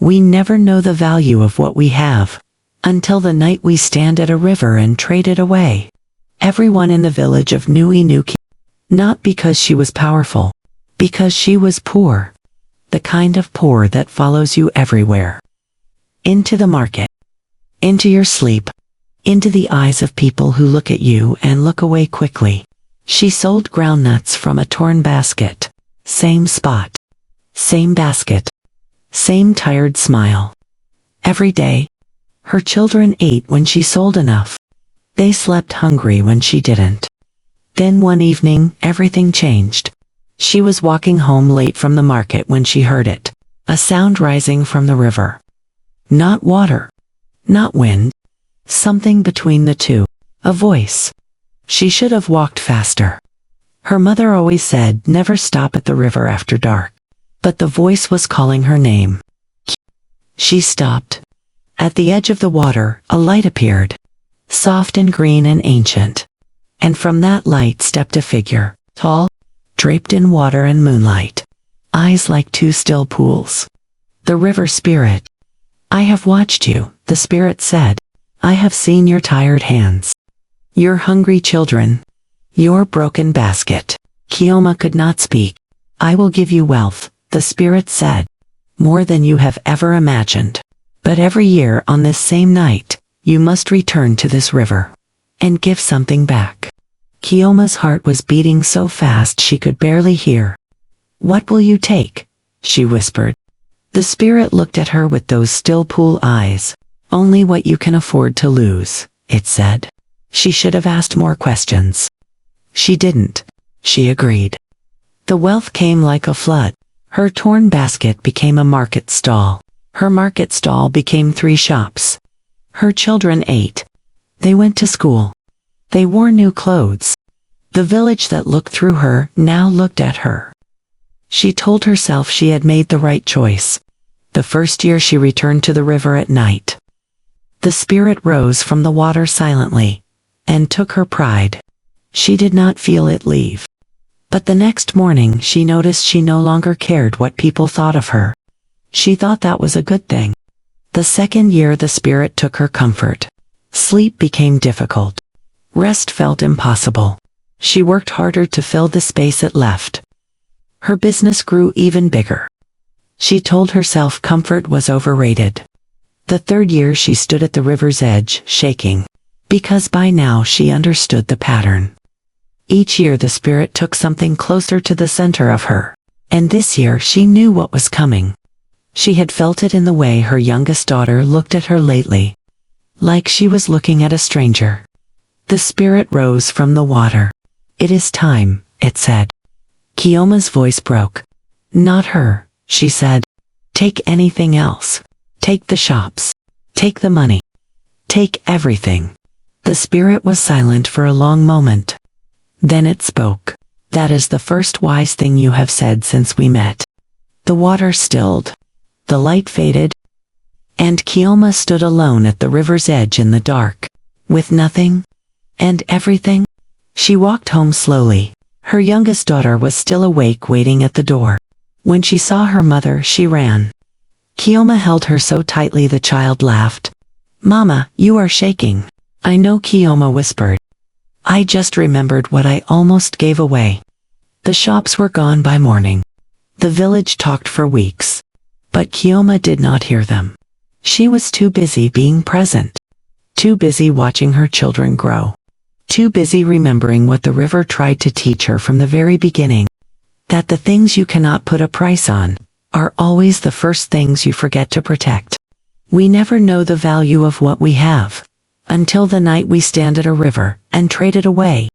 We never know the value of what we have, until the night we stand at a river and trade it away. Everyone in the village of Nui knew Kioma, not because she was powerful, because she was poor. The kind of poor that follows you everywhere. Into the market. Into your sleep. Into the eyes of people who look at you and look away quickly. She sold groundnuts from a torn basket. Same spot. Same basket. Same tired smile. Every day, her children ate when she sold enough. They slept hungry when she didn't. Then one evening, everything changed. She was walking home late from the market when she heard it. A sound rising from the river. Not water. Not wind. Something between the two. A voice. She should have walked faster. Her mother always said never stop at the river after dark. But the voice was calling her name. She stopped. At the edge of the water, a light appeared. Soft and green and ancient. And from that light stepped a figure. Tall. Draped in water and moonlight. Eyes like two still pools. The river spirit. I have watched you, the spirit said. I have seen your tired hands. Your hungry children. Your broken basket. Kioma could not speak. I will give you wealth, the spirit said. More than you have ever imagined. But every year on this same night, you must return to this river. And give something back. Kioma's heart was beating so fast she could barely hear. What will you take? She whispered. The spirit looked at her with those still pool eyes. Only what you can afford to lose, it said. She should have asked more questions. She didn't. She agreed. The wealth came like a flood. Her torn basket became a market stall. Her market stall became 3 shops. Her children ate. They went to school. They wore new clothes. The village that looked through her now looked at her. She told herself she had made the right choice. The first year she returned to the river at night. The spirit rose from the water silently, and took her pride. She did not feel it leave. But the next morning she noticed she no longer cared what people thought of her. She thought that was a good thing. The second year the spirit took her comfort. Sleep became difficult. Rest felt impossible. She worked harder to fill the space it left. Her business grew even bigger. She told herself comfort was overrated. The third year she stood at the river's edge, shaking. Because by now she understood the pattern. Each year the spirit took something closer to the center of her. And this year she knew what was coming. She had felt it in the way her youngest daughter looked at her lately. Like she was looking at a stranger. The spirit rose from the water. It is time, it said. Kioma's voice broke. Not her, she said. Take anything else. Take the shops. Take the money. Take everything. The spirit was silent for a long moment. Then it spoke. That is the first wise thing you have said since we met. The water stilled. The light faded. And Kioma stood alone at the river's edge in the dark. With nothing. And everything. She walked home slowly. Her youngest daughter was still awake waiting at the door. When she saw her mother she ran. Kioma held her so tightly the child laughed. Mama, you are shaking. I know, Kioma whispered. I just remembered what I almost gave away. The shops were gone by morning. The village talked for weeks. But Kioma did not hear them. She was too busy being present. Too busy watching her children grow. Too busy remembering what the river tried to teach her from the very beginning. That the things you cannot put a price on are always the first things you forget to protect. We never know the value of what we have until the night we stand at a river and trade it away.